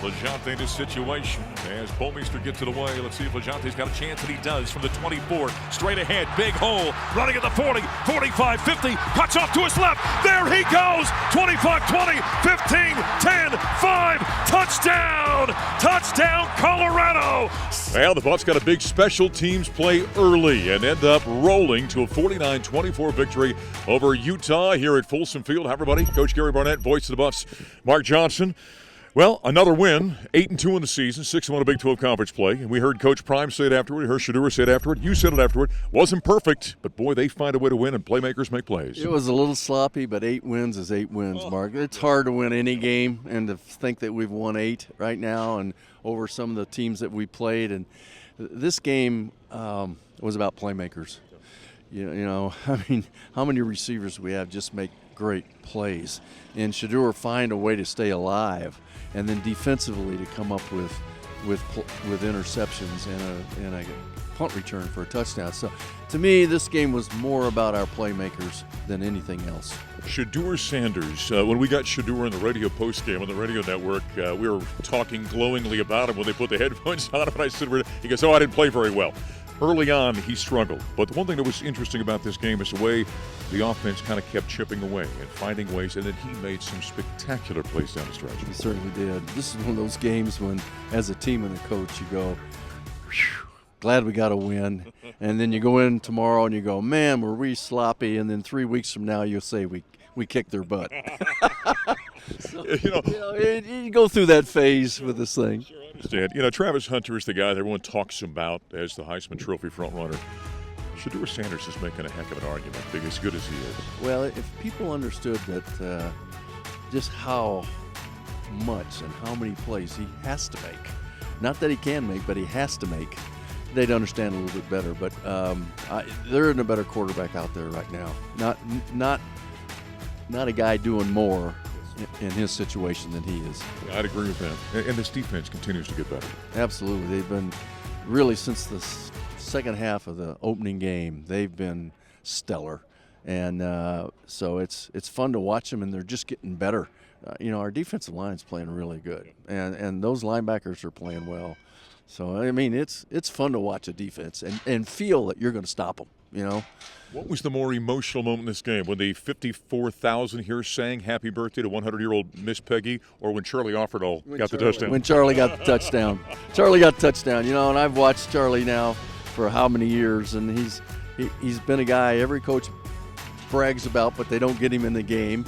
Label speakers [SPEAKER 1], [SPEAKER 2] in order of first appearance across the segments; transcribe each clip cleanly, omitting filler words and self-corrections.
[SPEAKER 1] LaJonte in this situation as Bolmeister gets it away. Let's see if LaJonte's got a chance, and he does from the 24. Straight ahead, big hole, running at the 40, 45, 50, cuts off to his left. There he goes, 25, 20, 15, 10, 5, touchdown! Touchdown, Colorado! Well, the Buffs got a big special teams play early and end up rolling to a 49-24 victory over Utah here at Folsom Field. Hi, everybody. Coach Gary Barnett, voice of the Buffs, Mark Johnson. Well, another win, 8-2 in the season, 6-1 a Big 12 conference play. And we heard Coach Prime say it afterward. We heard Shedeur say it afterward. You said it afterward. Wasn't perfect, but boy, they find a way to win, and playmakers make plays.
[SPEAKER 2] It was a little sloppy, but 8 wins is 8 wins, Mark. It's hard to win any game, and to think that we've won 8 right now and over some of the teams that we played. And this game was about playmakers. You know, I mean, how many receivers we have just make great plays, and Shedeur find a way to stay alive, and then defensively to come up with interceptions and a punt return for a touchdown. So to me, this game was more about our playmakers than anything else.
[SPEAKER 1] Shedeur Sanders, when we got Shedeur in the radio postgame on the radio network, we were talking glowingly about him when they put the headphones on him, and I said, he goes, I didn't play very well. Early on, he struggled. But the one thing that was interesting about this game is the way the offense kind of kept chipping away and finding ways, and then he made some spectacular plays down the stretch.
[SPEAKER 2] He certainly did. This is one of those games when, as a team and a coach, you go, glad we got a win. And then you go in tomorrow and you go, man, were we sloppy? And then 3 weeks from now, you'll say we kicked their butt. So, you go through that phase with this thing.
[SPEAKER 1] Sure, I understand. Travis Hunter is the guy that everyone talks about as the Heisman Trophy frontrunner. Shedeur Sanders is making a heck of an argument, being as good as he is.
[SPEAKER 2] Well, if people understood that just how much and how many plays he has to make, not that he can make, but he has to make, they'd understand a little bit better. But there isn't a better quarterback out there right now. Not a guy doing more in his situation than he is.
[SPEAKER 1] I'd agree with that. And this defense continues to get better.
[SPEAKER 2] Absolutely. They've been really, since the second half of the opening game, they've been stellar. And so it's fun to watch them, and they're just getting better. Our defensive line's playing really good, and those linebackers are playing well. So, I mean, it's fun to watch a defense and feel that you're going to stop them,
[SPEAKER 1] What was the more emotional moment in this game? When the 54,000 here sang happy birthday to 100-year-old Miss Peggy, or when Charlie Offerdahl got the touchdown?
[SPEAKER 2] When Charlie got the touchdown. Charlie got the touchdown, and I've watched Charlie now for how many years, and he's been a guy every coach brags about, but they don't get him in the game.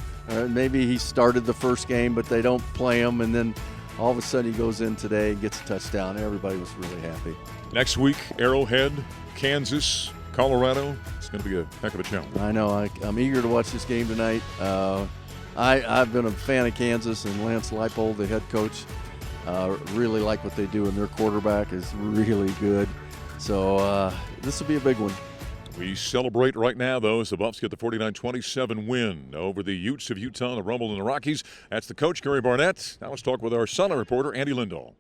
[SPEAKER 2] Maybe he started the first game, but they don't play him, and then all of a sudden he goes in today and gets a touchdown. Everybody was really happy.
[SPEAKER 1] Next week, Arrowhead, Kansas, Colorado. It's going to be a heck of a challenge.
[SPEAKER 2] I know. I'm eager to watch this game tonight. I've been a fan of Kansas, and Lance Leipold, the head coach, really like what they do, and their quarterback is really good. So this will be a big one.
[SPEAKER 1] We celebrate right now, though, as the Buffs get the 49-27 win over the Utes of Utah, the Rumble and the Rockies. That's the coach, Gary Barnett. Now let's talk with our Sideline reporter, Andy Lindahl.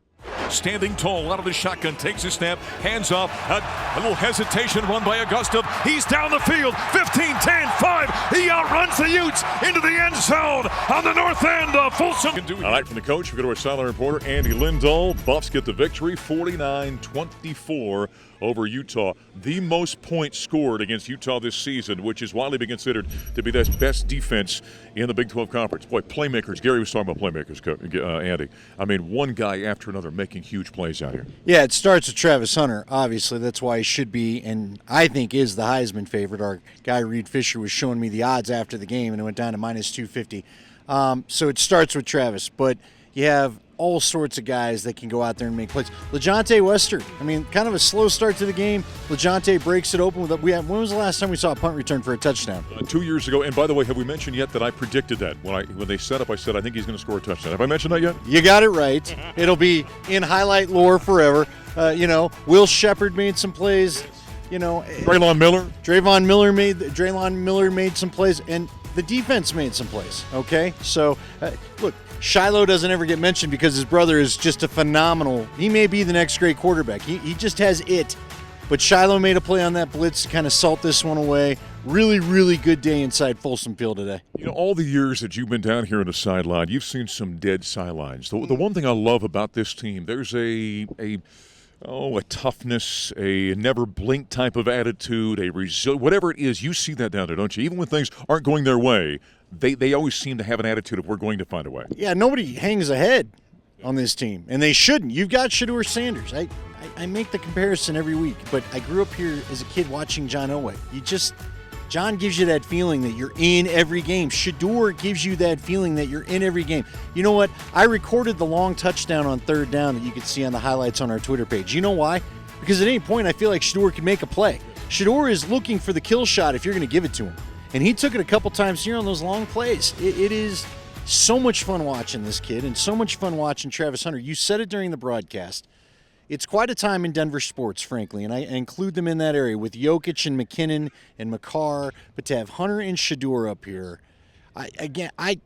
[SPEAKER 1] Standing tall out of the shotgun, takes a snap, hands off, a little hesitation, run by Augusta. He's down the field, 15, 10, 5. He outruns the Utes into the end zone on the north end of Folsom. All right, from the coach, we go to our Sideline reporter, Andy Lindahl. Buffs get the victory, 49-24 over Utah. The most points scored against Utah this season, which is widely been considered to be the best defense in the Big 12 Conference. Boy, playmakers. Gary was talking about playmakers, Andy. I mean, one guy after another making huge plays out here.
[SPEAKER 3] Yeah, it starts with Travis Hunter. Obviously, that's why he should be, and I think is the Heisman favorite. Our guy Reed Fisher was showing me the odds after the game, and it went down to minus 250. So it starts with Travis, but you have all sorts of guys that can go out there and make plays. LaJonte Wester, I mean, kind of a slow start to the game. LaJonte breaks it open. When was the last time we saw a punt return for a touchdown?
[SPEAKER 1] 2 years ago. And by the way, have we mentioned yet that I predicted that? When they set up, I said, I think he's going to score a touchdown. Have I mentioned that yet?
[SPEAKER 3] You got it right. It'll be in highlight lore forever. Will Shepard made some plays.
[SPEAKER 1] Draylon
[SPEAKER 3] Miller made some plays, and the defense made some plays. Okay, so look, Shiloh doesn't ever get mentioned because his brother is just a phenomenal. He may be the next great quarterback. He just has it. But Shiloh made a play on that blitz to kind of salt this one away. really, really good day inside Folsom Field today.
[SPEAKER 1] You know, all the years that you've been down here in the sideline, you've seen some dead sidelines. The one thing I love about this team, there's a toughness, a never blink type of attitude, whatever it is, you see that down there, don't you? Even when things aren't going their way, they always seem to have an attitude of we're going to find a way.
[SPEAKER 3] Yeah, nobody hangs ahead on this team, and they shouldn't. You've got Shedeur Sanders. I make the comparison every week, but I grew up here as a kid watching John Elway. John gives you that feeling that you're in every game. Shedeur gives you that feeling that you're in every game. You know what? I recorded the long touchdown on third down that you could see on the highlights on our Twitter page. You know why? Because at any point I feel like Shedeur can make a play. Shedeur is looking for the kill shot if you're going to give it to him. And he took it a couple times here on those long plays. It is so much fun watching this kid and so much fun watching Travis Hunter. You said it during the broadcast. It's quite a time in Denver sports, frankly, and I include them in that area with Jokic and McKinnon and McCarr. But to have Hunter and Shedeur up here,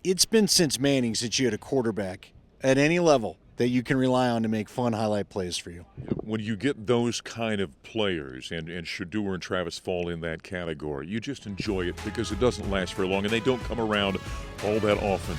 [SPEAKER 3] it's been since Manning since you had a quarterback at any level that you can rely on to make fun highlight plays for you.
[SPEAKER 1] When you get those kind of players, and Shedeur and Travis fall in that category, you just enjoy it because it doesn't last very long, and they don't come around all that often.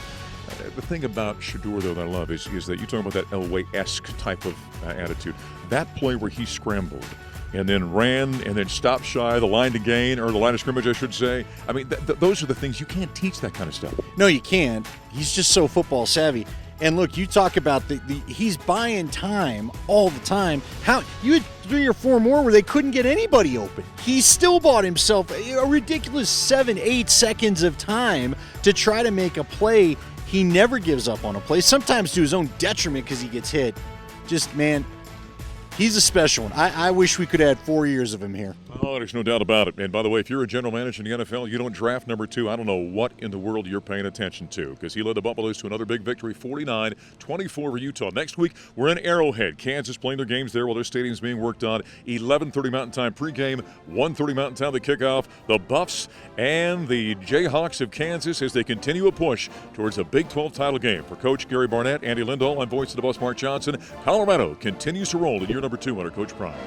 [SPEAKER 1] The thing about Shedeur, though, that I love is that you talk about that Elway-esque type of attitude. That play where he scrambled and then ran and then stopped shy the line to gain, or the line of scrimmage, I should say. I mean, those are the things you can't teach that kind of stuff.
[SPEAKER 3] No, you can't. He's just so football savvy. And look, you talk about he's buying time all the time. How you had 3 or 4 more where they couldn't get anybody open. He still bought himself a ridiculous 7-8 seconds of time to try to make a play. He never gives up on a play, sometimes to his own detriment because he gets hit. Just, man, he's a special one. I wish we could add 4 years of him here.
[SPEAKER 1] Oh, there's no doubt about it. And by the way, if you're a general manager in the NFL, you don't draft number 2. I don't know what in the world you're paying attention to, because he led the Buffaloes to another big victory, 49-24 over Utah. Next week, we're in Arrowhead. Kansas playing their games there while their stadium's being worked on. 11:30 Mountain Time pregame, 1:30 Mountain Time the kickoff. The Buffs and the Jayhawks of Kansas as they continue a push towards a Big 12 title game. For Coach Gary Barnett, Andy Lindahl, I'm voice of the Buffs, Mark Johnson. Colorado continues to roll in year number 2 under Coach Prime.